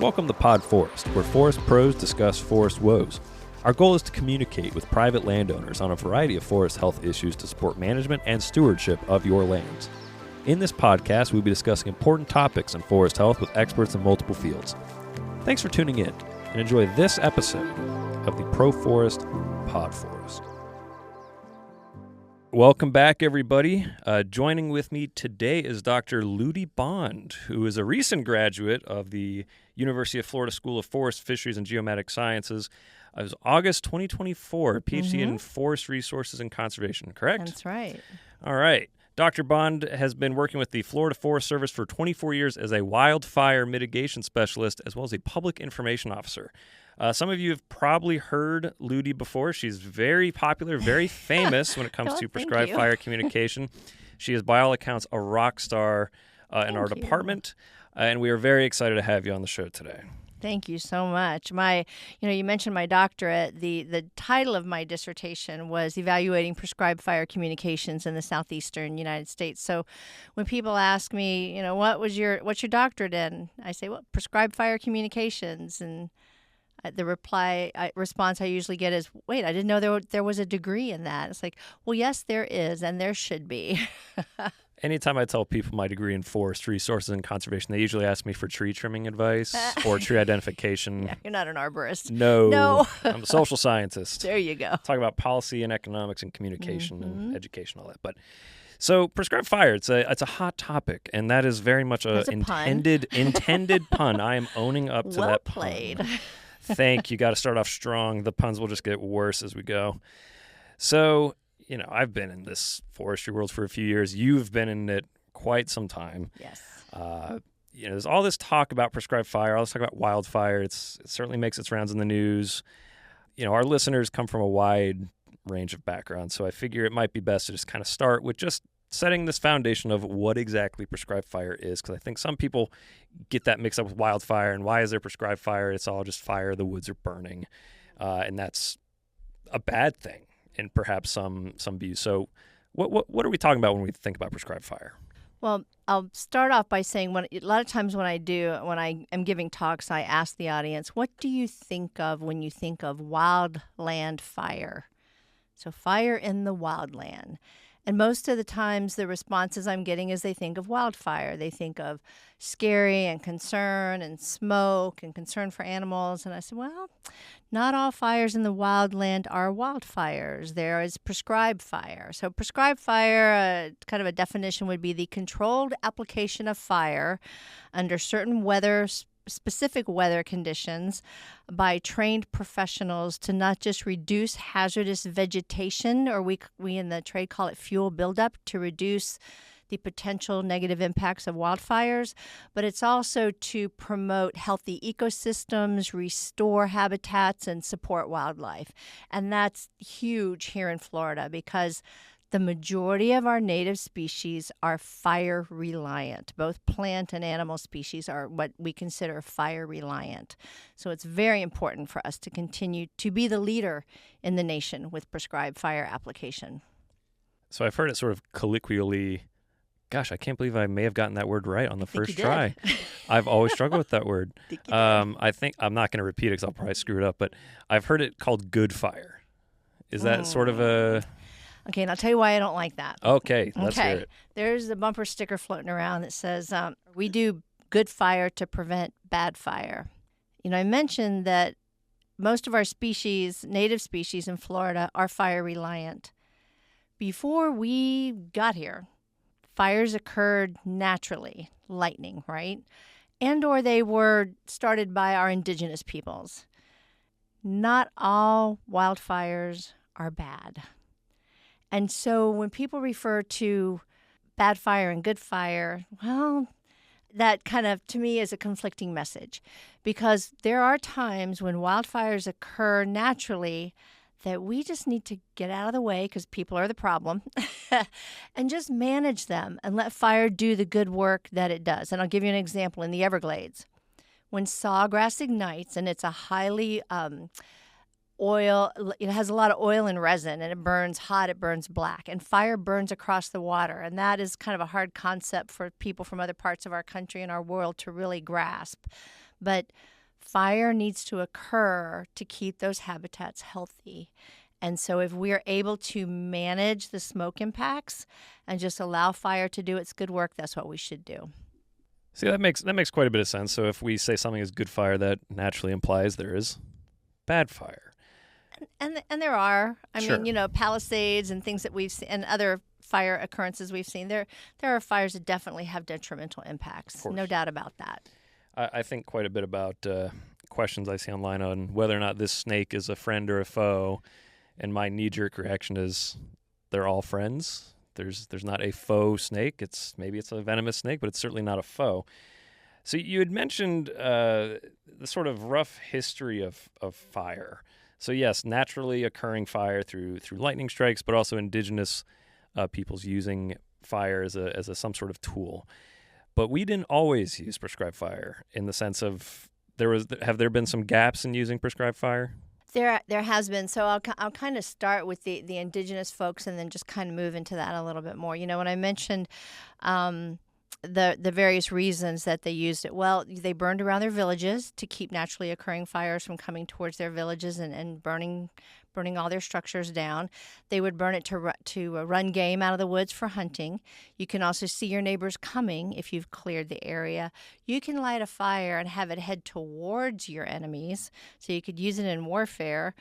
Welcome to Podforest, where forest pros discuss forest woes. Our goal is to communicate with private landowners on a variety of forest health issues to support management and stewardship of your lands. In this podcast, we'll be discussing important topics in forest health with experts in multiple fields. Thanks for tuning in, and enjoy this episode of the Proforest Podforest. Welcome back, everybody. Joining with me today is Dr. Ludie Bond, who is a recent graduate of the University of Florida School of Forest, Fisheries, and Geomatic Sciences. It was August 2024, PhD in Forest Resources and Conservation, correct? That's right. All right. Dr. Bond has been working with the Florida Forest Service for 24 years as a wildfire mitigation specialist, as well as a public information officer. Some of you have probably heard Ludie before. She's very popular, very famous when it comes to prescribed fire communication. She is, by all accounts, a rock star in our department, and we are very excited to have you on the show today. Thank you so much. You mentioned my doctorate. The title of my dissertation was Evaluating Prescribed Fire Communications in the Southeastern United States. So when people ask me, what's your doctorate in? I say, well, Prescribed Fire Communications. And the response I usually get is, wait, I didn't know there was a degree in that. It's like, well, yes, there is, and there should be. Anytime I tell people my degree in forest resources and conservation, they usually ask me for tree trimming advice or tree identification. Yeah, you're not an arborist. No. I'm a social scientist. There you go. Talk about policy and economics and communication and education, all that. But so prescribed fire, it's a hot topic, and that is very much an intended pun. I am owning up to that pun. Well played. Thank you. Got to start off strong. The puns will just get worse as we go. So, I've been in this forestry world for a few years. You've been in it quite some time. Yes. There's all this talk about prescribed fire, all this talk about wildfire. It certainly makes its rounds in the news. Our listeners come from a wide range of backgrounds, so I figure it might be best to just kind of start with just setting this foundation of what exactly prescribed fire is, because I think some people get that mixed up with wildfire, and why is there prescribed fire? It's all just fire, the woods are burning, and that's a bad thing in perhaps some views. So what are we talking about when we think about prescribed fire? Well, I'll start off by saying a lot of times when I am giving talks, I ask the audience, what do you think of when you think of wildland fire? So fire in the wildland. And most of the times the responses I'm getting is they think of wildfire. They think of scary and concern and smoke and concern for animals. And I said, well, not all fires in the wildland are wildfires. There is prescribed fire. So prescribed fire, kind of a definition would be the controlled application of fire under certain specific weather conditions by trained professionals to not just reduce hazardous vegetation, or we in the trade call it fuel buildup, to reduce the potential negative impacts of wildfires, but it's also to promote healthy ecosystems, restore habitats, and support wildlife. And that's huge here in Florida because the majority of our native species are fire reliant. Both plant and animal species are what we consider fire reliant. So it's very important for us to continue to be the leader in the nation with prescribed fire application. So I've heard it sort of colloquially, gosh, I can't believe I may have gotten that word right on the first try. I've always struggled with that word. I think I'm not going to repeat it because I'll probably screw it up, but I've heard it called good fire. Is that sort of a... Okay, and I'll tell you why I don't like that. Okay, let's hear it. There's a bumper sticker floating around that says, we do good fire to prevent bad fire. I mentioned that most of our native species in Florida, are fire reliant. Before we got here, fires occurred naturally, lightning, right? And or they were started by our indigenous peoples. Not all wildfires are bad. And so when people refer to bad fire and good fire, well, that kind of, to me, is a conflicting message, because there are times when wildfires occur naturally that we just need to get out of the way, because people are the problem, and just manage them and let fire do the good work that it does. And I'll give you an example. In the Everglades, when sawgrass ignites, and it's a highly it has a lot of oil and resin, and it burns hot, it burns black, and fire burns across the water. And that is kind of a hard concept for people from other parts of our country and our world to really grasp. But fire needs to occur to keep those habitats healthy. And so if we're able to manage the smoke impacts and just allow fire to do its good work, that's what we should do. See, that makes quite a bit of sense. So if we say something is good fire, that naturally implies there is bad fire. And there are. I Sure. mean, Palisades and things that we've seen and other fire occurrences we've seen. There are fires that definitely have detrimental impacts. No doubt about that. I think quite a bit about questions I see online on whether or not this snake is a friend or a foe. And my knee-jerk reaction is they're all friends. There's not a faux snake. Maybe it's a venomous snake, but it's certainly not a foe. So you had mentioned the sort of rough history of fire. So yes, naturally occurring fire through lightning strikes, but also indigenous peoples using fire as some sort of tool. But we didn't always use prescribed fire in the sense of have there been some gaps in using prescribed fire? There has been. So I'll kind of start with the indigenous folks and then just kind of move into that a little bit more. When I mentioned the various reasons that they used it, well, they burned around their villages to keep naturally occurring fires from coming towards their villages and burning all their structures down. They would burn it to run game out of the woods for hunting. You can also see your neighbors coming if you've cleared the area. You can light a fire and have it head towards your enemies, so you could use it in warfare.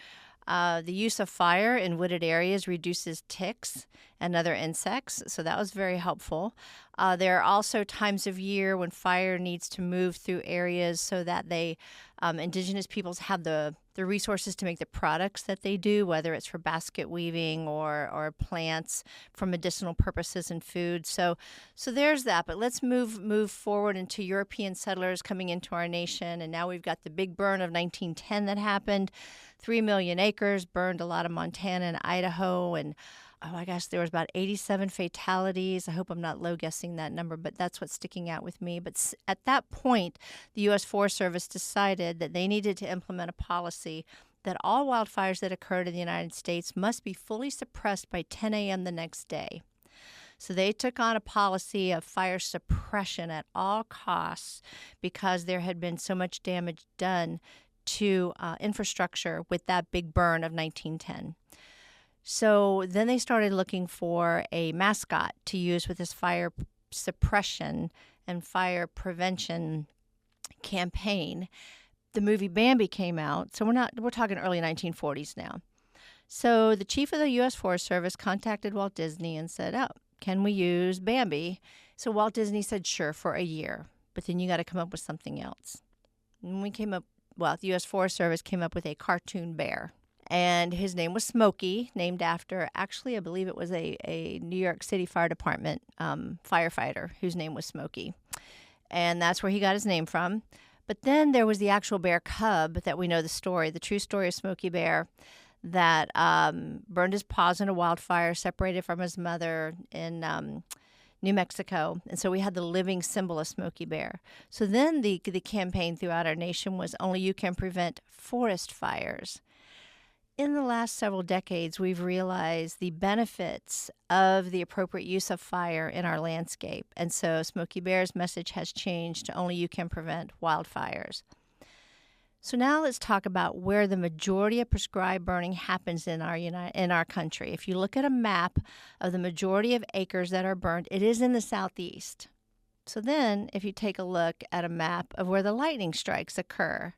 The use of fire in wooded areas reduces ticks and other insects, so that was very helpful. There are also times of year when fire needs to move through areas so that indigenous peoples have the resources to make the products that they do, whether it's for basket weaving or plants for medicinal purposes and food. So there's that. But let's move forward into European settlers coming into our nation, and now we've got the big burn of 1910 that happened. 3 million acres burned, a lot of Montana and Idaho, and oh my gosh, there was about 87 fatalities. I hope I'm not low guessing that number, but that's what's sticking out with me. But at that point, the U.S. Forest Service decided that they needed to implement a policy that all wildfires that occurred in the United States must be fully suppressed by 10 a.m. the next day. So they took on a policy of fire suppression at all costs because there had been so much damage done to infrastructure with that big burn of 1910. So then they started looking for a mascot to use with this fire suppression and fire prevention campaign. The movie Bambi came out, so we're talking early 1940s now. So the chief of the U.S. Forest Service contacted Walt Disney and said, "Oh, can we use Bambi?" So Walt Disney said, "Sure, for a year, but then you got to come up with something else." And the U.S. Forest Service came up with a cartoon bear. And his name was Smokey, named after, actually, I believe it was a New York City Fire Department firefighter whose name was Smokey. And that's where he got his name from. But then there was the actual bear cub that we know the true story of Smokey Bear, that burned his paws in a wildfire, separated from his mother in New Mexico. And so we had the living symbol of Smokey Bear. So then the campaign throughout our nation was only you can prevent forest fires. In the last several decades, we've realized the benefits of the appropriate use of fire in our landscape. And so Smokey Bear's message has changed to only you can prevent wildfires. So now let's talk about where the majority of prescribed burning happens in our country. If you look at a map of the majority of acres that are burned, it is in the southeast. So then if you take a look at a map of where the lightning strikes occur,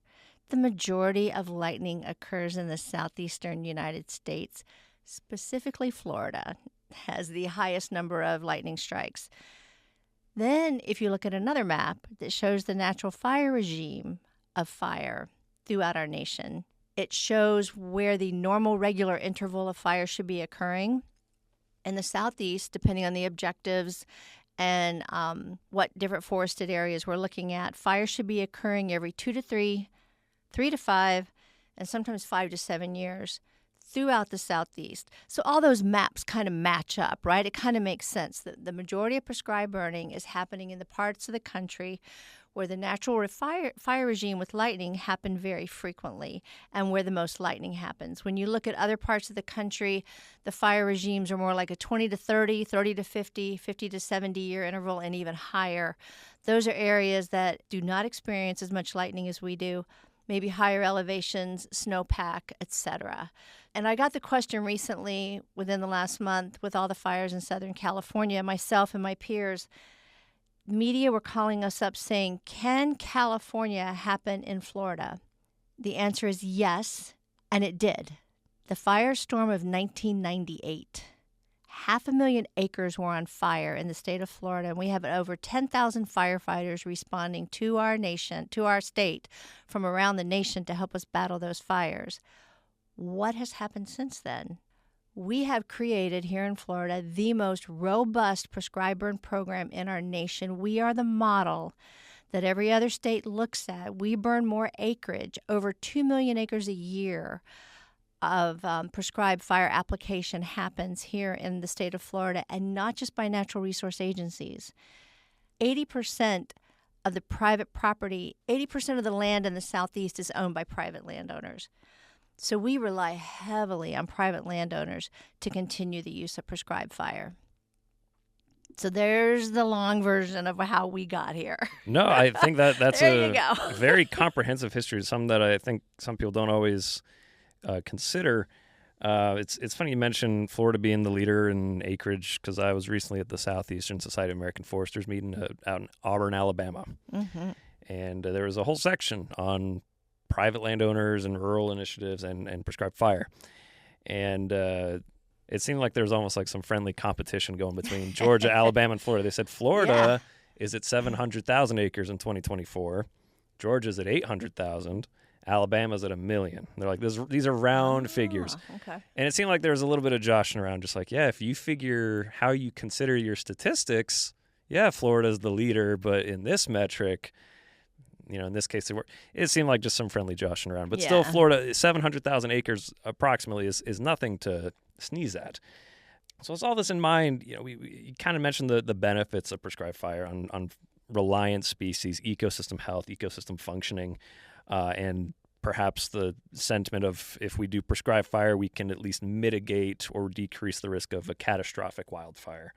the majority of lightning occurs in the southeastern United States. Specifically, Florida has the highest number of lightning strikes. Then, if you look at another map that shows the natural fire regime of fire throughout our nation, it shows where the normal regular interval of fire should be occurring. In the southeast, depending on the objectives and what different forested areas we're looking at, fire should be occurring every 2 to 3 to 5, and sometimes 5 to 7 years throughout the southeast. So all those maps kind of match up, right? It kind of makes sense that the majority of prescribed burning is happening in the parts of the country where the natural fire regime with lightning happened very frequently and where the most lightning happens. When you look at other parts of the country, the fire regimes are more like a 20 to 30, 30 to 50, 50 to 70 year interval, and even higher. Those are areas that do not experience as much lightning as we do, maybe higher elevations, snowpack, etc. And I got the question recently within the last month with all the fires in Southern California, myself and my peers. Media were calling us up saying, can California happen in Florida? The answer is yes, and it did. The firestorm of 1998. 500,000 acres were on fire in the state of Florida, and we have over 10,000 firefighters responding to our nation, to our state, from around the nation to help us battle those fires. What has happened since then? We have created here in Florida the most robust prescribed burn program in our nation. We are the model that every other state looks at. We burn more acreage, over 2 million acres a year of prescribed fire application happens here in the state of Florida, and not just by natural resource agencies. 80% of the private property, 80% of the land in the Southeast is owned by private landowners. So we rely heavily on private landowners to continue the use of prescribed fire. So there's the long version of how we got here. No, I think that's there you a go. very comprehensive history, something that I think some people don't always consider. It's funny you mentioned Florida being the leader in acreage, because I was recently at the Southeastern Society of American Foresters meeting out in Auburn, Alabama. Mm-hmm. And there was a whole section on private landowners and rural initiatives and prescribed fire. And it seemed like there was almost like some friendly competition going between Georgia, Alabama, and Florida. They said Florida is at 700,000 acres in 2024. Georgia's at 800,000. Alabama's at 1 million. They're like, these are round figures. Okay. And it seemed like there was a little bit of joshing around, just like, yeah, if you figure how you consider your statistics, yeah, Florida's the leader, but in this metric, in this case, it seemed like just some friendly joshing around. But still, Florida, 700,000 acres approximately is nothing to sneeze at. So with all this in mind, we kind of mentioned the benefits of prescribed fire on reliant species, ecosystem health, ecosystem functioning, and perhaps the sentiment of if we do prescribed fire, we can at least mitigate or decrease the risk of a catastrophic wildfire.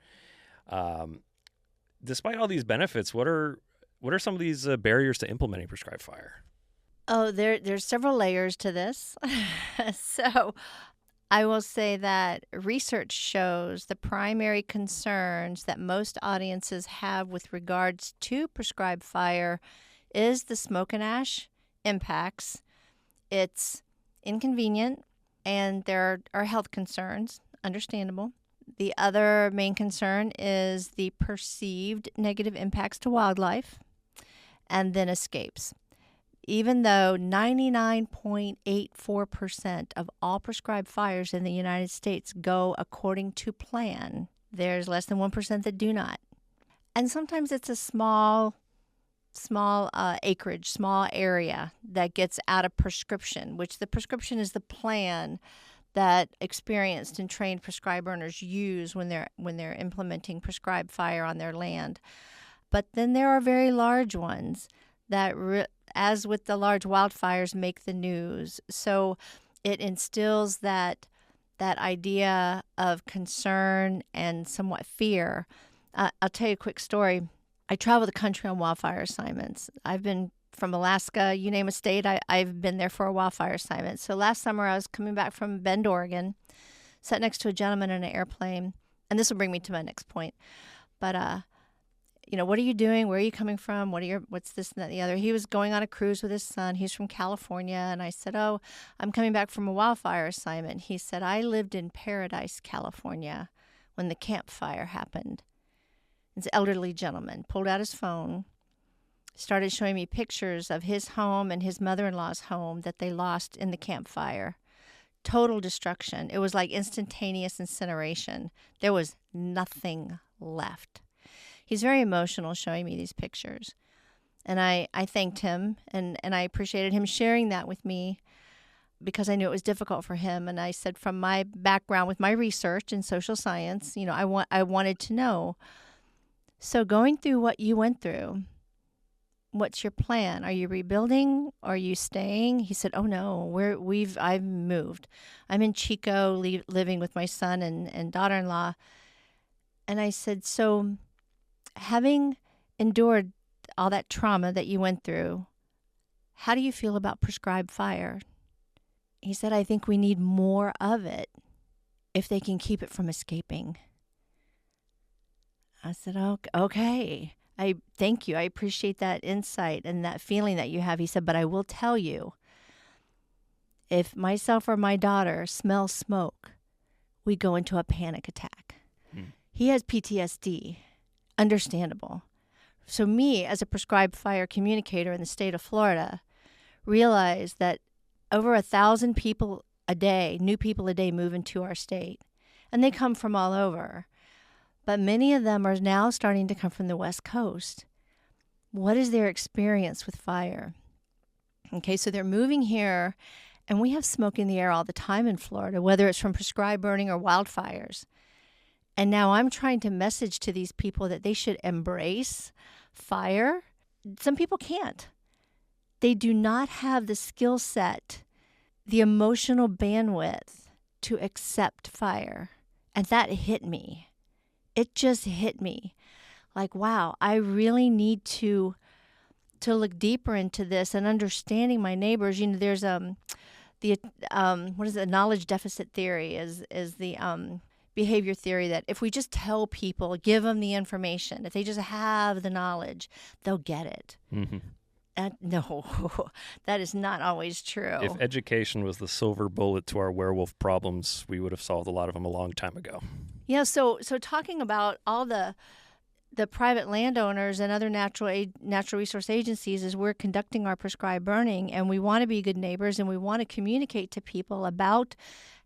Despite all these benefits, what are some of these barriers to implementing prescribed fire? Oh, there's several layers to this. So I will say that research shows the primary concerns that most audiences have with regards to prescribed fire is the smoke and ash impacts. It's inconvenient, and there are health concerns, understandable. The other main concern is the perceived negative impacts to wildlife, and then escapes. Even though 99.84% of all prescribed fires in the United States go according to plan, there's less than 1% that do not. And sometimes it's a small acreage, small area that gets out of prescription, which the prescription is the plan that experienced and trained prescribed burners use when they're implementing prescribed fire on their land. But then there are very large ones that, as with the large wildfires, make the news. So it instills that idea of concern and somewhat fear. I'll tell you a quick story. I travel the country on wildfire assignments. I've been from Alaska, you name a state, I've been there for a wildfire assignment. So last summer I was coming back from Bend, Oregon, sat next to a gentleman in an airplane, and this will bring me to my next point. But what are you doing? Where are you coming from? What's this and that and the other? He was going on a cruise with his son. He's from California. And I said, oh, I'm coming back from a wildfire assignment. He said, I lived in Paradise, California when the Camp Fire happened. This elderly gentleman pulled out his phone, started showing me pictures of his home and his mother-in-law's home that they lost in the Camp Fire. Total destruction. It was like instantaneous incineration. There was nothing left. He's very emotional showing me these pictures. And I thanked him, and I appreciated him sharing that with me because I knew it was difficult for him. And I said, from my background with my research in social science, I wanted to know. So going through what you went through, what's your plan? Are you rebuilding? Are you staying? He said, oh no, I've moved. I'm in Chico living with my son and daughter-in-law. And I said, so having endured all that trauma that you went through, how do you feel about prescribed fire? He said, I think we need more of it if they can keep it from escaping. I said, okay. I thank you. I appreciate that insight and that feeling that you have. He said, but I will tell you, if myself or my daughter smell smoke, we go into a panic attack. He has PTSD. Understandable. So me, as a prescribed fire communicator in the state of Florida, realized that over 1,000 people a day, new people a day, move into our state. And they come from all over. But many of them are now starting to come from the West Coast. What is their experience with fire? Okay, so they're moving here, and we have smoke in the air all the time in Florida, whether it's from prescribed burning or wildfires. And now I'm trying to message to these people that they should embrace fire. Some people can't. They do not have the skill set, the emotional bandwidth to accept fire. And that hit me. It just hit me. Like, wow, I really need to look deeper into this and understanding my neighbors. You know, there's knowledge deficit theory is the behavior theory that if we just tell people, give them the information, if they just have the knowledge, they'll get it. Mm-hmm. No, that is not always true. If education was the silver bullet to our werewolf problems, we would have solved a lot of them a long time ago. Yeah, so talking about all the private landowners and other natural resource agencies as we're conducting our prescribed burning, and we want to be good neighbors and we want to communicate to people about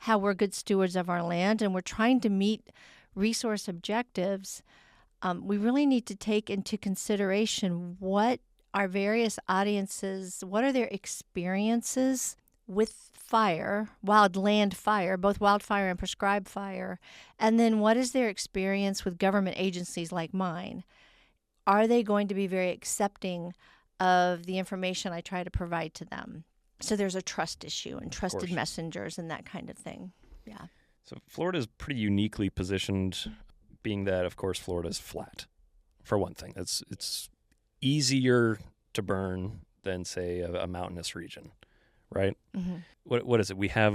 how we're good stewards of our land and we're trying to meet resource objectives, we really need to take into consideration what our various audiences, what are their experiences with fire, wildland fire, both wildfire and prescribed fire, and then what is their experience with government agencies like mine? Are they going to be very accepting of the information I try to provide to them? So there's a trust issue and trusted messengers and that kind of thing. Yeah. So Florida is pretty uniquely positioned, being that, of course, Florida is flat, for one thing. It's easier to burn than, say, a mountainous region, right? Mm-hmm. What is it? We have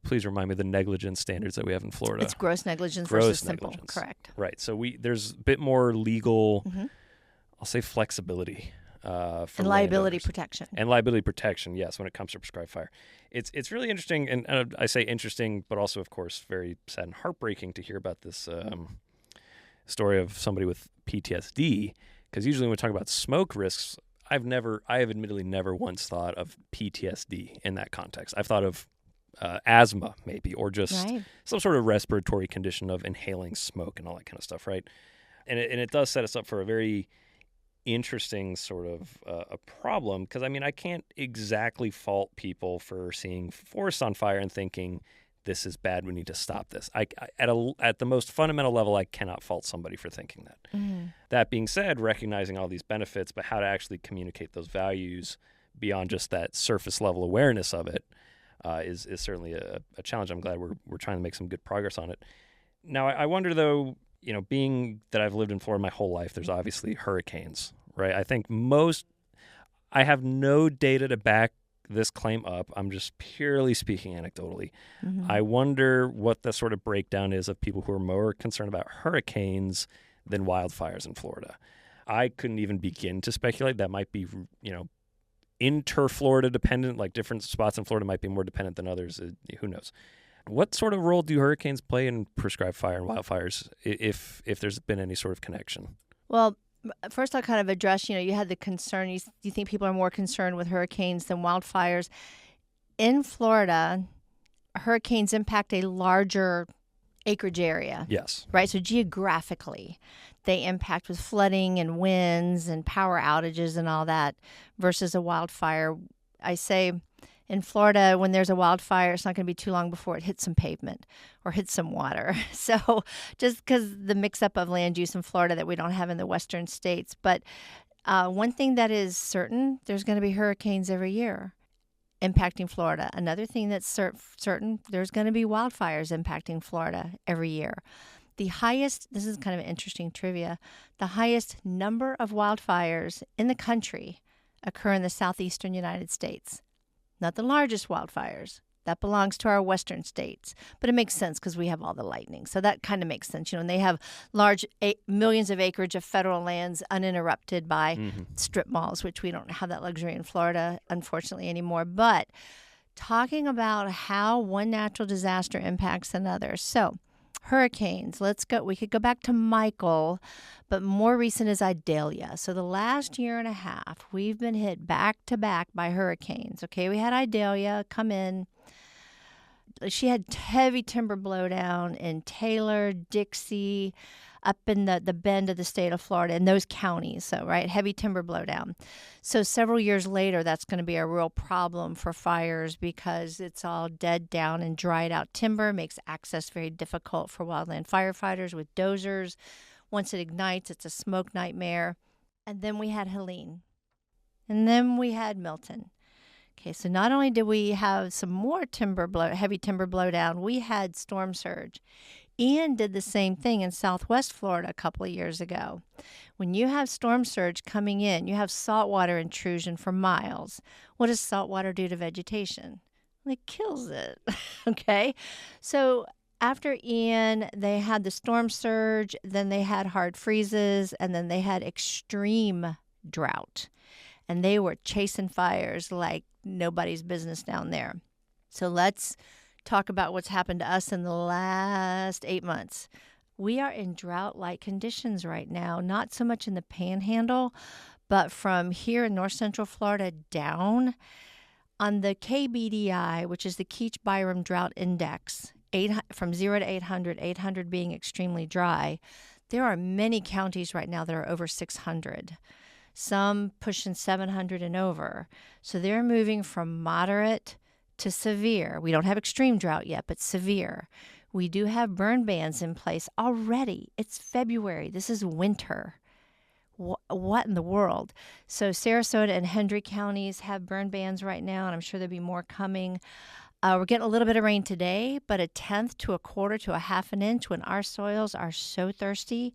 please remind me the negligence standards that we have in Florida. It's gross negligence versus simple. Correct. Right. So there's a bit more legal, I'll say, flexibility. For and liability protection. And liability protection, yes, when it comes to prescribed fire. It's really interesting, and I say interesting, but also, of course, very sad and heartbreaking to hear about this story of somebody with PTSD, because usually when we talk about smoke risks, I have admittedly never once thought of PTSD in that context. I've thought of asthma, maybe, or just some sort of respiratory condition of inhaling smoke and all that kind of stuff, right? And it does set us up for a very interesting sort of a problem, because I can't exactly fault people for seeing forests on fire and thinking this is bad, we need to stop this. At the most fundamental level, I cannot fault somebody for thinking that. That being said, recognizing all these benefits, but how to actually communicate those values beyond just that surface level awareness of it is certainly a challenge. I'm glad we're trying to make some good progress on it. Now, I wonder though, being that I've lived in Florida my whole life, there's obviously hurricanes, right? I think I have no data to back this claim up. I'm just purely speaking anecdotally. I wonder what the sort of breakdown is of people who are more concerned about hurricanes than wildfires in Florida. I couldn't even begin to speculate. That might be, inter-Florida dependent, like different spots in Florida might be more dependent than others. Who knows? What sort of role do hurricanes play in prescribed fire and wildfires, if there's been any sort of connection? Well, first I'll kind of address, you had the concern, you think people are more concerned with hurricanes than wildfires. In Florida, hurricanes impact a larger acreage area. Yes. Right? So geographically, they impact with flooding and winds and power outages and all that versus a wildfire. I say in Florida, when there's a wildfire, it's not going to be too long before it hits some pavement or hits some water. So just because the mix-up of land use in Florida that we don't have in the western states. But one thing that is certain, there's going to be hurricanes every year impacting Florida. Another thing that's certain, there's going to be wildfires impacting Florida every year. the highest, this is kind of interesting trivia, the highest number of wildfires in the country occur in the southeastern United States. Not the largest wildfires. That belongs to our western states. But it makes sense because we have all the lightning. So that kind of makes sense. And they have large millions of acreage of federal lands uninterrupted by strip malls, which we don't have that luxury in Florida, unfortunately, anymore. But talking about how one natural disaster impacts another. So hurricanes, let's go. We could go back to Michael, but more recent is Idalia. So the last year and a half, we've been hit back to back by hurricanes. Okay, we had Idalia come in. She had heavy timber blowdown in Taylor, Dixie, up in the bend of the state of Florida, in those counties. So, right, heavy timber blowdown. So several years later, that's going to be a real problem for fires because it's all dead down and dried out timber, makes access very difficult for wildland firefighters with dozers. Once it ignites, it's a smoke nightmare. And then we had Helene. And then we had Milton. Okay, so not only did we have some more heavy timber blowdown, we had storm surge. Ian did the same thing in Southwest Florida a couple of years ago. When you have storm surge coming in, you have saltwater intrusion for miles. What does saltwater do to vegetation? It kills it, okay? So after Ian, they had the storm surge, then they had hard freezes, and then they had extreme drought. And they were chasing fires like nobody's business down there. So let's talk about what's happened to us in the last 8 months. We are in drought-like conditions right now, not so much in the Panhandle, but from here in north central Florida down on the KBDI, which is the Keach-Byram Drought Index, from 0 to 800, 800 being extremely dry. There are many counties right now that are over 600. Some pushing 700 and over. So they're moving from moderate to severe. We don't have extreme drought yet, but severe. We do have burn bans in place already. It's February. This is winter. What in the world? So Sarasota and Hendry counties have burn bans right now, and I'm sure there'll be more coming. We're getting a little bit of rain today, but a tenth to a quarter to a half an inch when our soils are so thirsty.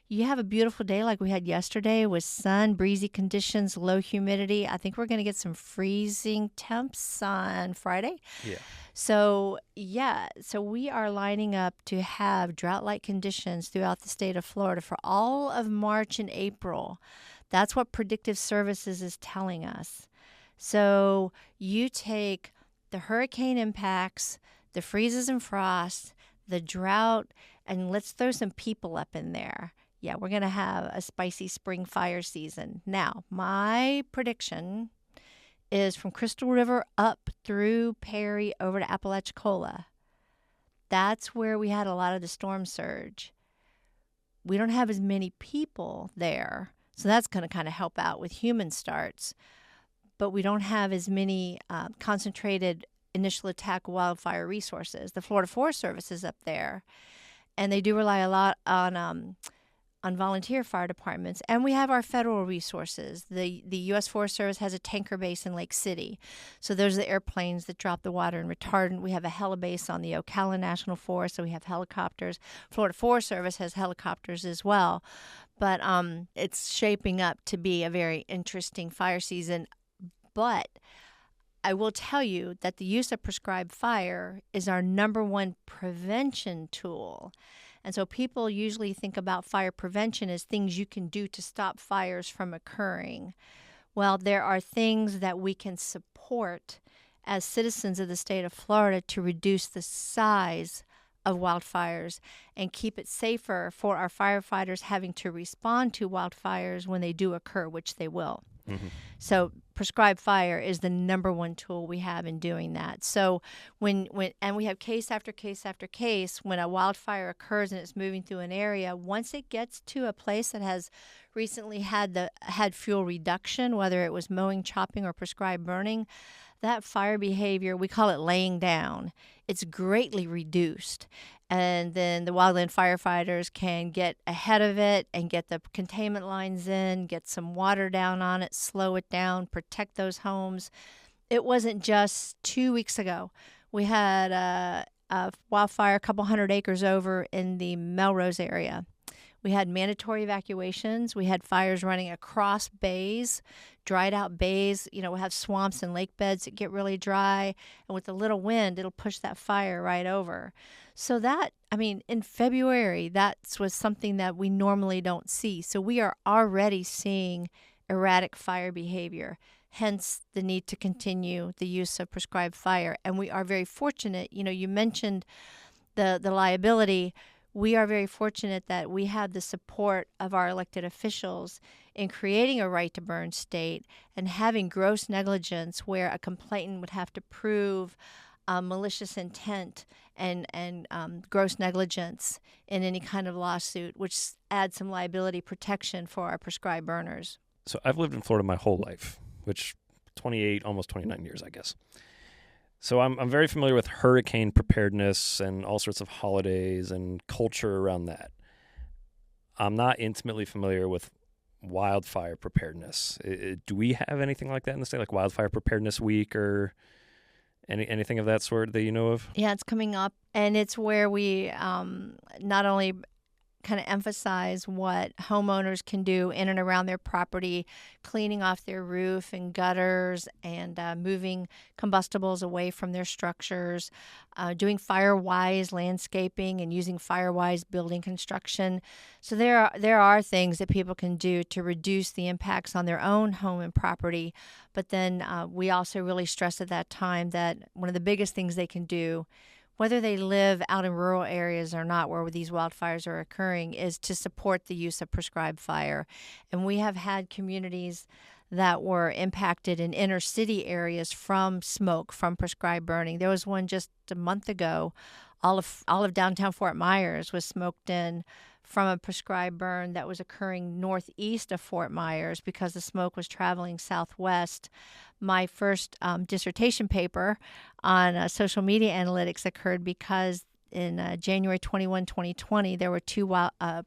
You have a beautiful day like we had yesterday with sun, breezy conditions, low humidity. I think we're going to get some freezing temps on Friday. Yeah. So we are lining up to have drought-like conditions throughout the state of Florida for all of March and April. That's what Predictive Services is telling us. So you take the hurricane impacts, the freezes and frosts, the drought, and let's throw some people up in there. Yeah, we're going to have a spicy spring fire season. Now, my prediction is from Crystal River up through Perry over to Apalachicola. That's where we had a lot of the storm surge. We don't have as many people there, so that's going to kind of help out with human starts. But we don't have as many concentrated initial attack wildfire resources. The Florida Forest Service is up there, and they do rely a lot on volunteer fire departments, and we have our federal resources. The U.S. Forest Service has a tanker base in Lake City. So those are the airplanes that drop the water and retardant. We have a helibase on the Ocala National Forest, so we have helicopters. Florida Forest Service has helicopters as well. But it's shaping up to be a very interesting fire season. But I will tell you that the use of prescribed fire is our number one prevention tool. And so people usually think about fire prevention as things you can do to stop fires from occurring. Well, there are things that we can support as citizens of the state of Florida to reduce the size of wildfires and keep it safer for our firefighters having to respond to wildfires when they do occur, which they will. Mm-hmm. So prescribed fire is the number one tool we have in doing that. So when we have case after case after case, when a wildfire occurs and it's moving through an area, once it gets to a place that has recently had fuel reduction, whether it was mowing, chopping, or prescribed burning, that fire behavior, we call it laying down, it's greatly reduced. And then the wildland firefighters can get ahead of it and get the containment lines in, get some water down on it, slow it down, protect those homes. It wasn't just 2 weeks ago. We had wildfire, a couple hundred acres over in the Melrose area. We had mandatory evacuations. We had fires running across bays, dried out bays. We'll have swamps and lake beds that get really dry. And with a little wind, it'll push that fire right over. So in February, that was something that we normally don't see. So we are already seeing erratic fire behavior, hence the need to continue the use of prescribed fire. And we are very fortunate. You mentioned the liability. We are very fortunate that we have the support of our elected officials in creating a right to burn state and having gross negligence where a complainant would have to prove malicious intent and gross negligence in any kind of lawsuit, which adds some liability protection for our prescribed burners. So I've lived in Florida my whole life, which 28, almost 29 years, I guess. So I'm very familiar with hurricane preparedness and all sorts of holidays and culture around that. I'm not intimately familiar with wildfire preparedness. Do we have anything like that in the state, like Wildfire Preparedness Week or anything of that sort that you know of? Yeah, it's coming up, and it's where we not only kind of emphasize what homeowners can do in and around their property, cleaning off their roof and gutters and moving combustibles away from their structures, doing fire-wise landscaping and using fire-wise building construction. So there are things that people can do to reduce the impacts on their own home and property. But then we also really stress at that time that one of the biggest things they can do, whether they live out in rural areas or not where these wildfires are occurring, is to support the use of prescribed fire. And we have had communities that were impacted in inner city areas from smoke, from prescribed burning. There was one just a month ago. All of downtown Fort Myers was smoked in from a prescribed burn that was occurring northeast of Fort Myers because the smoke was traveling southwest. My first dissertation paper on social media analytics occurred because in January 21, 2020, there were two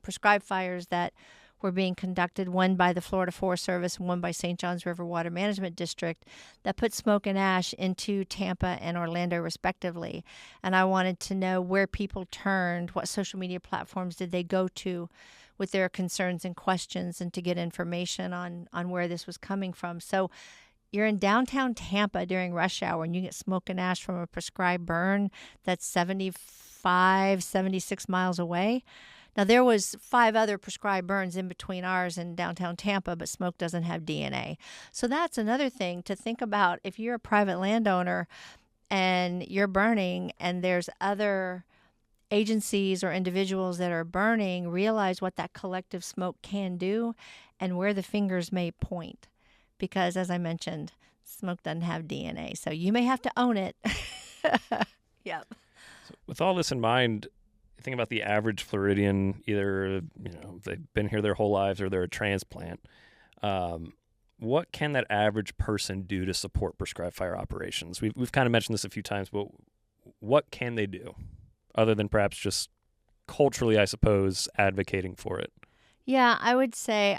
prescribed fires that were being conducted, one by the Florida Forest Service and one by St. Johns River Water Management District, that put smoke and ash into Tampa and Orlando respectively. And I wanted to know where people turned, what social media platforms did they go to with their concerns and questions, and to get information on where this was coming from. So you're in downtown Tampa during rush hour and you get smoke and ash from a prescribed burn that's 75, 76 miles away. Now, there was 5 other prescribed burns in between ours and downtown Tampa, but smoke doesn't have DNA. So that's another thing to think about. If you're a private landowner and you're burning and there's other agencies or individuals that are burning, realize what that collective smoke can do and where the fingers may point. Because, as I mentioned, smoke doesn't have DNA. So you may have to own it. Yep. So with all this in mind, think about the average Floridian, either they've been here their whole lives or they're a transplant. What can that average person do to support prescribed fire operations? We've kind of mentioned this a few times, but what can they do other than perhaps just culturally, I suppose, advocating for it? Yeah, I would say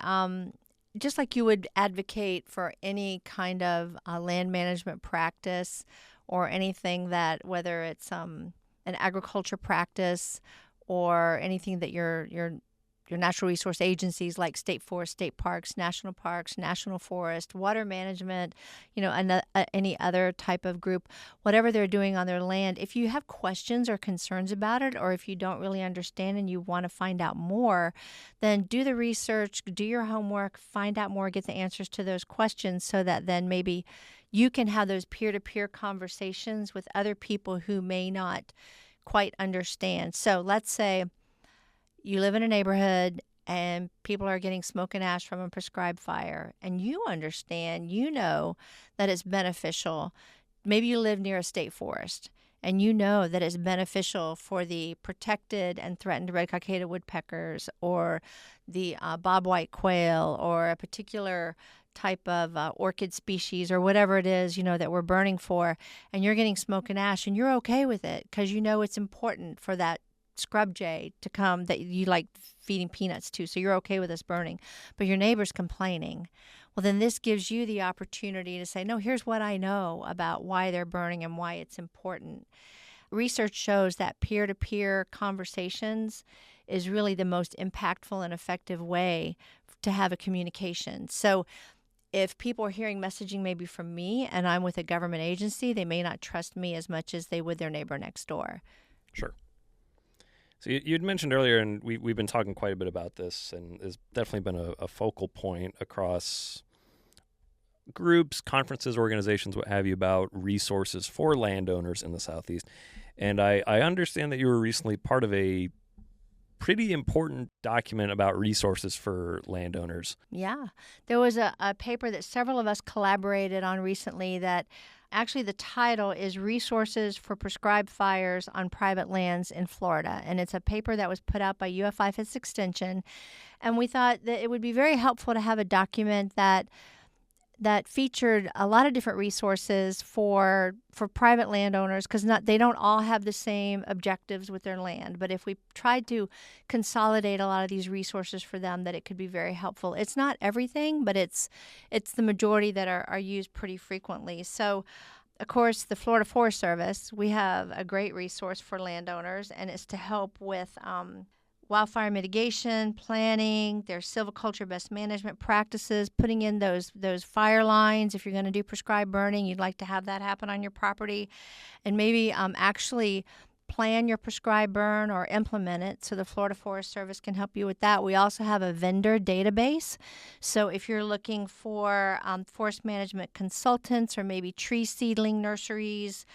just like you would advocate for any kind of land management practice or anything that, whether it's an agriculture practice or anything that your natural resource agencies like state forest, state parks, national forest, water management, and any other type of group, whatever they're doing on their land, if you have questions or concerns about it, or if you don't really understand and you want to find out more, then do the research, do your homework, find out more, get the answers to those questions so that then maybe you can have those peer-to-peer conversations with other people who may not quite understand. So let's say you live in a neighborhood and people are getting smoke and ash from a prescribed fire, and you understand, that it's beneficial. Maybe you live near a state forest and you know that it's beneficial for the protected and threatened red-cockaded woodpeckers or the bobwhite quail or a particular type of orchid species or whatever it is, that we're burning for, and you're getting smoke and ash and you're okay with it because it's important for that scrub jay to come that you like feeding peanuts to, so you're okay with us burning, but your neighbor's complaining. Well, then this gives you the opportunity to say, no, here's what I know about why they're burning and why it's important. research shows that peer-to-peer conversations is really the most impactful and effective way to have a communication. So if people are hearing messaging maybe from me and I'm with a government agency, they may not trust me as much as they would their neighbor next door. Sure. So you'd mentioned earlier, and we've been talking quite a bit about this, and it's definitely been a focal point across groups, conferences, organizations, what have you, about resources for landowners in the Southeast. And I understand that you were recently part of a pretty important document about resources for landowners. Yeah. There was a paper that several of us collaborated on recently that actually the title is Resources for Prescribed Fires on Private Lands in Florida. And it's a paper that was put out by UF-IFAS Extension. And we thought that it would be very helpful to have a document that featured a lot of different resources for private landowners, because they don't all have the same objectives with their land. But if we tried to consolidate a lot of these resources for them, that it could be very helpful. It's not everything, but it's the majority that are used pretty frequently. So, of course, the Florida Forest Service, we have a great resource for landowners, and it's to help with wildfire mitigation, planning, their silviculture best management practices, putting in those fire lines. If you're going to do prescribed burning, you'd like to have that happen on your property, and maybe actually plan your prescribed burn or implement it, so the Florida Forest Service can help you with that. We also have a vendor database. So if you're looking for forest management consultants or maybe tree seedling nurseries,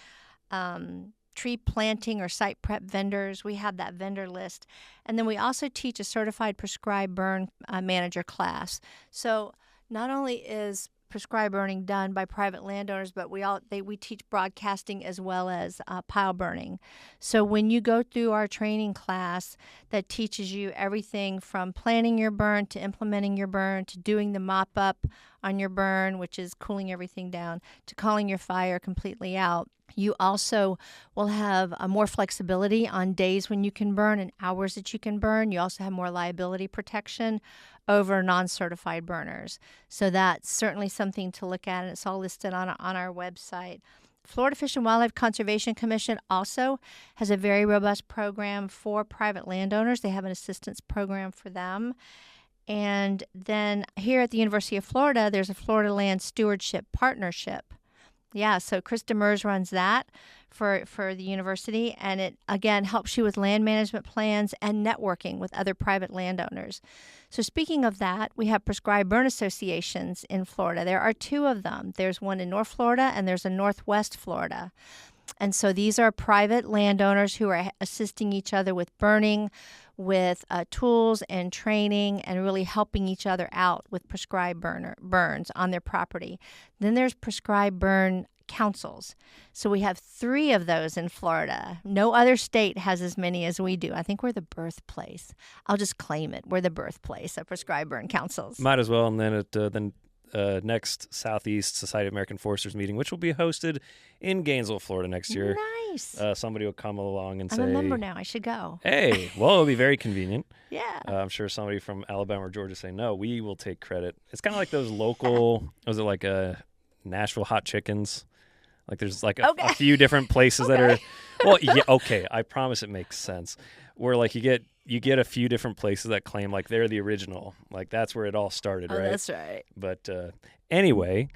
tree planting or site prep vendors, we have that vendor list. And then we also teach a certified prescribed burn manager class. So not only is prescribed burning done by private landowners, but we teach broadcasting as well as pile burning. So when you go through our training class that teaches you everything from planning your burn to implementing your burn to doing the mop up on your burn, which is cooling everything down, to calling your fire completely out, you also will have more flexibility on days when you can burn and hours that you can burn. You also have more liability protection over non-certified burners. So that's certainly something to look at, and it's all listed on our website. Florida Fish and Wildlife Conservation Commission also has a very robust program for private landowners. They have an assistance program for them. And then here at the University of Florida, there's a Florida Land Stewardship Partnership. Yeah, so Chris Demers runs that for the university, and it, again, helps you with land management plans and networking with other private landowners. So speaking of that, we have prescribed burn associations in Florida. There are two of them. There's one in North Florida, and there's a Northwest Florida. And so these are private landowners who are assisting each other with burning, with tools and training, and really helping each other out with prescribed burns on their property. Then there's prescribed burn councils. So we have 3 of those in Florida. No other state has as many as we do. I think we're the birthplace. I'll just claim it. We're the birthplace of prescribed burn councils. Might as well. And then next Southeast Society of American Foresters meeting, which will be hosted in Gainesville, Florida next year. Nice. Somebody will come along and say, I'm a member now. I should go. Hey, well, it'll be very convenient. Yeah. I'm sure somebody from Alabama or Georgia say, no, we will take credit. It's kind of like those local, was it like Nashville hot chickens? Like there's like a few different places that are, well, yeah, okay, I promise it makes sense. Where like you get a few different places that claim like they're the original. Like that's where it all started, right? That's right. But anyway,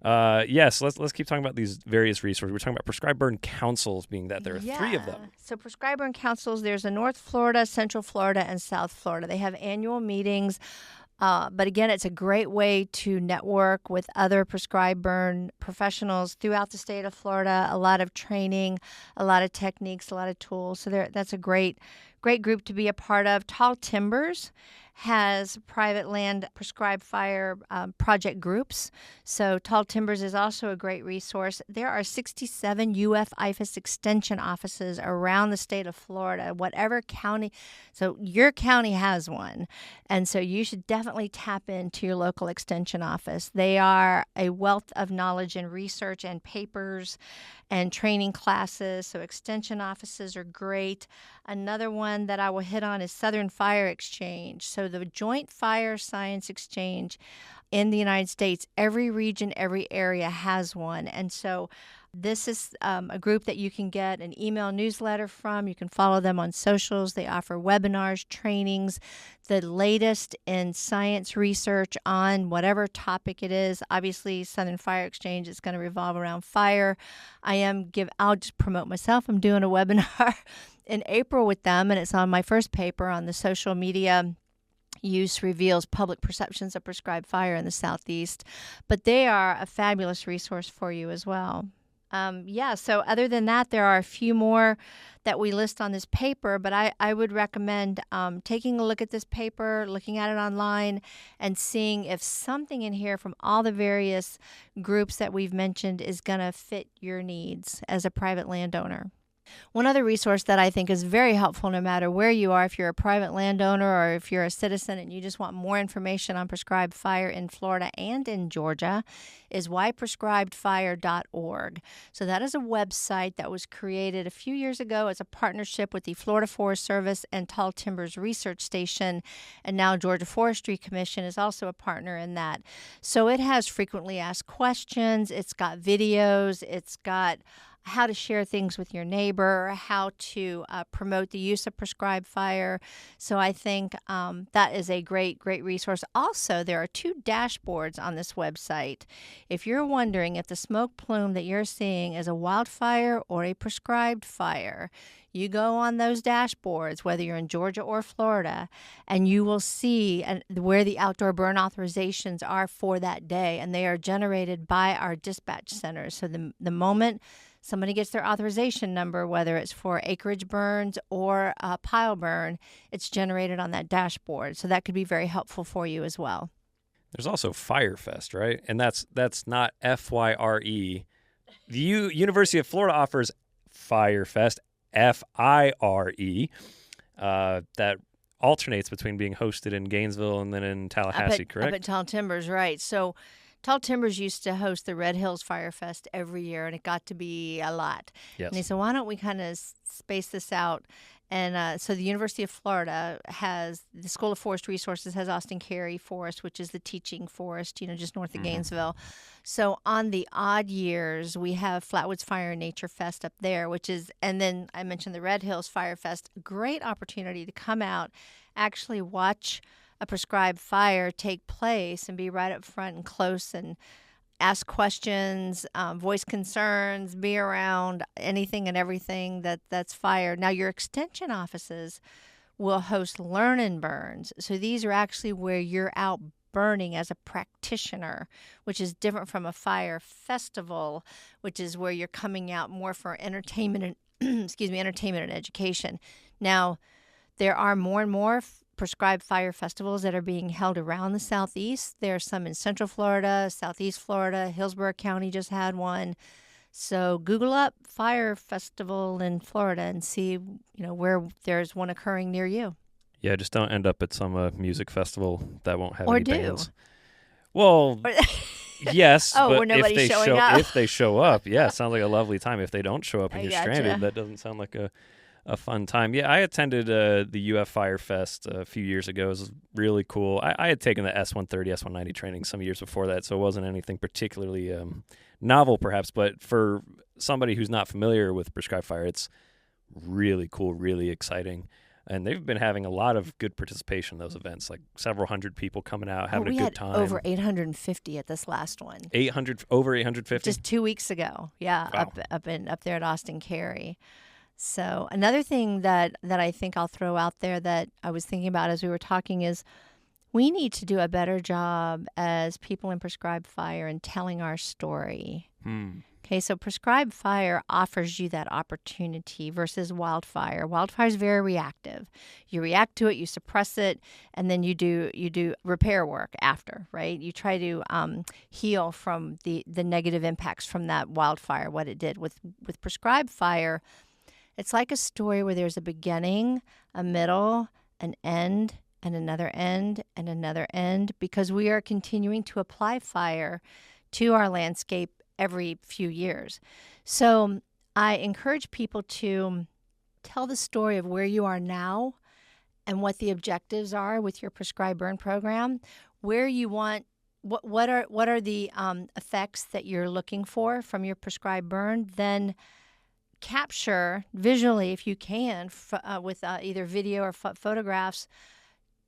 yes, let's keep talking about these various resources. We're talking about prescribed burn councils, being that there are 3 of them. So prescribed burn councils, there's a North Florida, Central Florida, and South Florida. They have annual meetings. But again, it's a great way to network with other prescribed burn professionals throughout the state of Florida. A lot of training, a lot of techniques, a lot of tools. So that's a great group to be a part of. Tall Timbers has private land prescribed fire project groups. So Tall Timbers is also a great resource. There are 67 UF-IFAS extension offices around the state of Florida, whatever county. So your county has one. And so you should definitely tap into your local extension office. They are a wealth of knowledge and research and papers and training classes. So extension offices are great. Another one that I will hit on is Southern Fire Exchange. So the Joint Fire Science Exchange in the United States, every region, every area has one. And so This is a group that you can get an email newsletter from. You can follow them on socials. They offer webinars, trainings, the latest in science research on whatever topic it is. Obviously, Southern Fire Exchange is going to revolve around fire. I'll just promote myself. I'm doing a webinar in April with them, and it's on my first paper on the social media use reveals public perceptions of prescribed fire in the Southeast. But they are a fabulous resource for you as well. So other than that, there are a few more that we list on this paper, but I would recommend taking a look at this paper, looking at it online, and seeing if something in here from all the various groups that we've mentioned is going to fit your needs as a private landowner. One other resource that I think is very helpful no matter where you are, if you're a private landowner or if you're a citizen and you just want more information on prescribed fire in Florida and in Georgia, is whyprescribedfire.org. So that is a website that was created a few years ago as a partnership with the Florida Forest Service and Tall Timbers Research Station, and now Georgia Forestry Commission is also a partner in that. So it has frequently asked questions, it's got videos, it's got how to share things with your neighbor, how to promote the use of prescribed fire. So I think that is a great resource. Also, there are 2 dashboards on this website. If you're wondering if the smoke plume that you're seeing is a wildfire or a prescribed fire, you go on those dashboards, whether you're in Georgia or Florida, and you will see where the outdoor burn authorizations are for that day, and they are generated by our dispatch centers. So the moment somebody gets their authorization number, whether it's for acreage burns or a pile burn, it's generated on that dashboard. So that could be very helpful for you as well. There's also Firefest, right? And that's not F-Y-R-E. The University of Florida offers Firefest, F-I-R-E, that alternates between being hosted in Gainesville and then in Tallahassee, correct? Up at Tall Timbers, right. So Tall Timbers used to host the Red Hills Fire Fest every year, and it got to be a lot. Yes. And they said, why don't we kind of space this out? And so the University of Florida has, the School of Forest Resources has Austin Carey Forest, which is the teaching forest, just north of Gainesville. So on the odd years, we have Flatwoods Fire and Nature Fest up there, and then I mentioned the Red Hills Fire Fest. Great opportunity to come out, actually watch a prescribed fire take place and be right up front and close and ask questions, voice concerns, be around anything and everything that's fire. Now, your extension offices will host learn and burns. So these are actually where you're out burning as a practitioner, which is different from a fire festival, which is where you're coming out more for entertainment and entertainment and education. Now, there are more and more prescribed fire festivals that are being held around the Southeast. There are some in Central Florida, Southeast Florida, Hillsborough County just had one. So Google up Fire Festival in Florida and see, where there's one occurring near you. Yeah, just don't end up at some music festival that won't have or any do. bands. Well, yes, but if they show up, yeah, it sounds like a lovely time. If they don't show up and you're stranded, that doesn't sound like a fun time. Yeah, I attended the UF Fire Fest a few years ago. It was really cool. I had taken the S-130, S-190 training some years before that, so it wasn't anything particularly novel perhaps, but for somebody who's not familiar with prescribed fire, it's really cool, really exciting. And they've been having a lot of good participation in those events, like several hundred people coming out, having a good time. Over 850 at this last one. Over 850? Just 2 weeks ago. Yeah, wow. up there at Austin Carey. So another thing that I think I'll throw out there that I was thinking about as we were talking is we need to do a better job as people in prescribed fire in telling our story. Okay, so prescribed fire offers you that opportunity versus wildfire. Wildfire is very reactive. You react to it, you suppress it, and then you do repair work after, right? You try to heal from the negative impacts from that wildfire, what it did. With prescribed fire, it's like a story where there's a beginning, a middle, an end, and another end, and another end, because we are continuing to apply fire to our landscape every few years. So I encourage people to tell the story of where you are now and what the objectives are with your prescribed burn program, where you want what are the effects that you're looking for from your prescribed burn, then capture visually, if you can, with either video or photographs,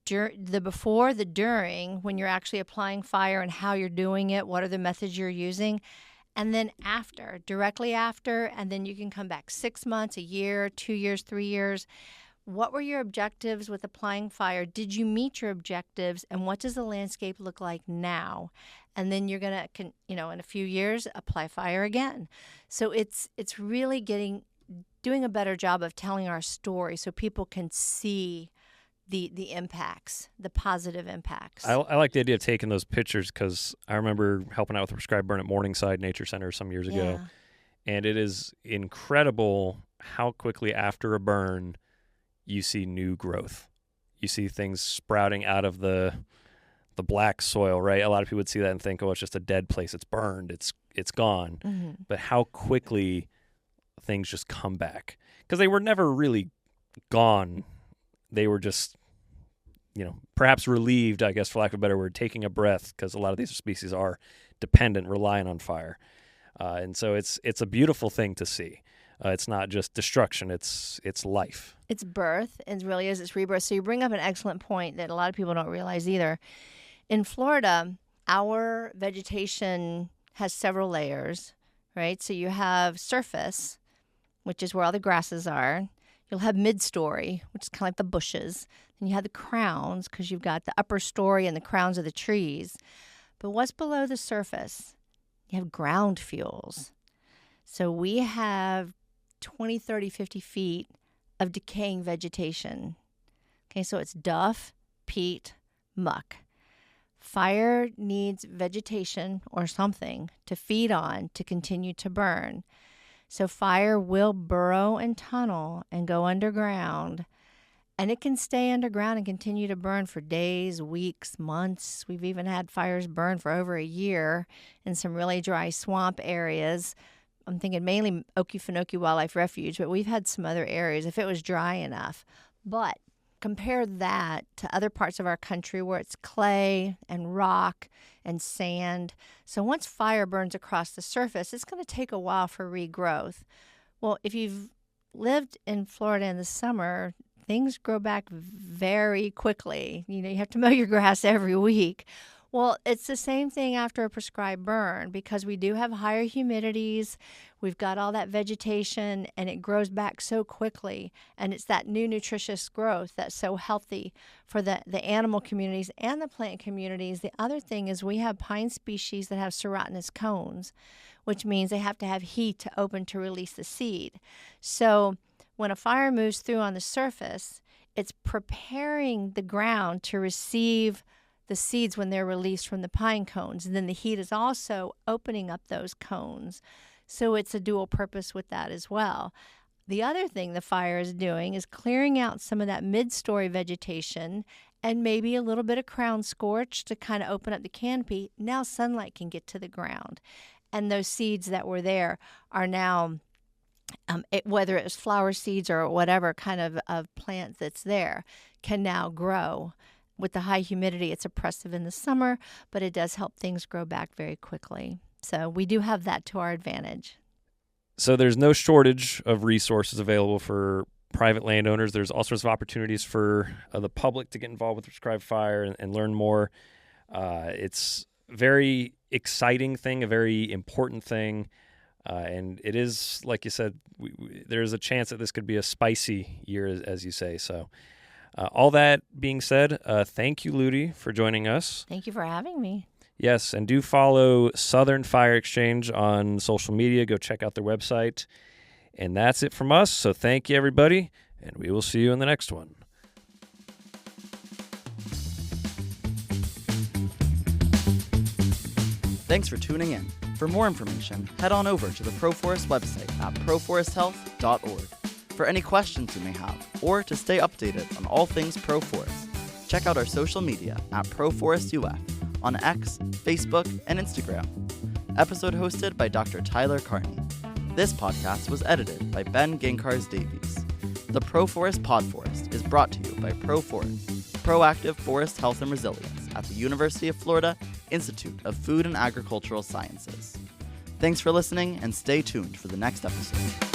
the before, the during, when you're actually applying fire and how you're doing it, what are the methods you're using, and then after, directly after, and then you can come back 6 months, a year, 2 years, 3 years. What were your objectives with applying fire? Did you meet your objectives? And what does the landscape look like now? And then you're going to, in a few years, apply fire again. So it's really doing a better job of telling our story so people can see the impacts, the positive impacts. I like the idea of taking those pictures because I remember helping out with the prescribed burn at Morningside Nature Center some years ago. And it is incredible how quickly after a burn you see new growth. You see things sprouting out of the black soil, right? A lot of people would see that and think, oh, it's just a dead place. It's burned. It's gone. Mm-hmm. But how quickly things just come back. Because they were never really gone. They were just, perhaps relieved, I guess, for lack of a better word, taking a breath, because a lot of these species are dependent, relying on fire. And so it's a beautiful thing to see. It's not just destruction, it's life. It's birth, it really is. It's rebirth. So you bring up an excellent point that a lot of people don't realize either. In Florida, our vegetation has several layers, right? So you have surface, which is where all the grasses are. You'll have mid-story, which is kind of like the bushes. Then you have the crowns, because you've got the upper story and the crowns of the trees. But what's below the surface? You have ground fuels. So we have 20, 30, 50 feet of decaying vegetation. Okay, so it's duff, peat, muck. Fire needs vegetation or something to feed on to continue to burn. So fire will burrow and tunnel and go underground, and it can stay underground and continue to burn for days, weeks, months. We've even had fires burn for over a year in some really dry swamp areas. I'm thinking mainly Okefenokee Wildlife Refuge, but we've had some other areas if it was dry enough. But compare that to other parts of our country where it's clay and rock and sand. So once fire burns across the surface, it's going to take a while for regrowth. Well, if you've lived in Florida in the summer, things grow back very quickly. You have to mow your grass every week. Well, it's the same thing after a prescribed burn because we do have higher humidities. We've got all that vegetation, and it grows back so quickly. And it's that new nutritious growth that's so healthy for the animal communities and the plant communities. The other thing is we have pine species that have serotinous cones, which means they have to have heat to open to release the seed. So when a fire moves through on the surface, it's preparing the ground to receive the seeds when they're released from the pine cones. And then the heat is also opening up those cones. So it's a dual purpose with that as well. The other thing the fire is doing is clearing out some of that mid-story vegetation and maybe a little bit of crown scorch to kind of open up the canopy. Now sunlight can get to the ground. And those seeds that were there are now, whether it's flower seeds or whatever kind of plant that's there, can now grow. With the high humidity, it's oppressive in the summer, but it does help things grow back very quickly. So we do have that to our advantage. So there's no shortage of resources available for private landowners. There's all sorts of opportunities for the public to get involved with prescribed fire and learn more. It's a very exciting thing, a very important thing. And it is, like you said, there's a chance that this could be a spicy year, as you say. So all that being said, thank you, Ludie, for joining us. Thank you for having me. Yes, and do follow Southern Fire Exchange on social media. Go check out their website. And that's it from us. So thank you, everybody, and we will see you in the next one. Thanks for tuning in. For more information, head on over to the Proforest website at proforesthealth.org. For any questions you may have, or to stay updated on all things Proforest, check out our social media at ProforestUF on X, Facebook, and Instagram. Episode hosted by Dr. Tyler Carney. This podcast was edited by Ben Ginkars Davies. The Proforest Podforest is brought to you by Proforest, proactive forest health and resilience, at the University of Florida Institute of Food and Agricultural Sciences. Thanks for listening, and stay tuned for the next episode.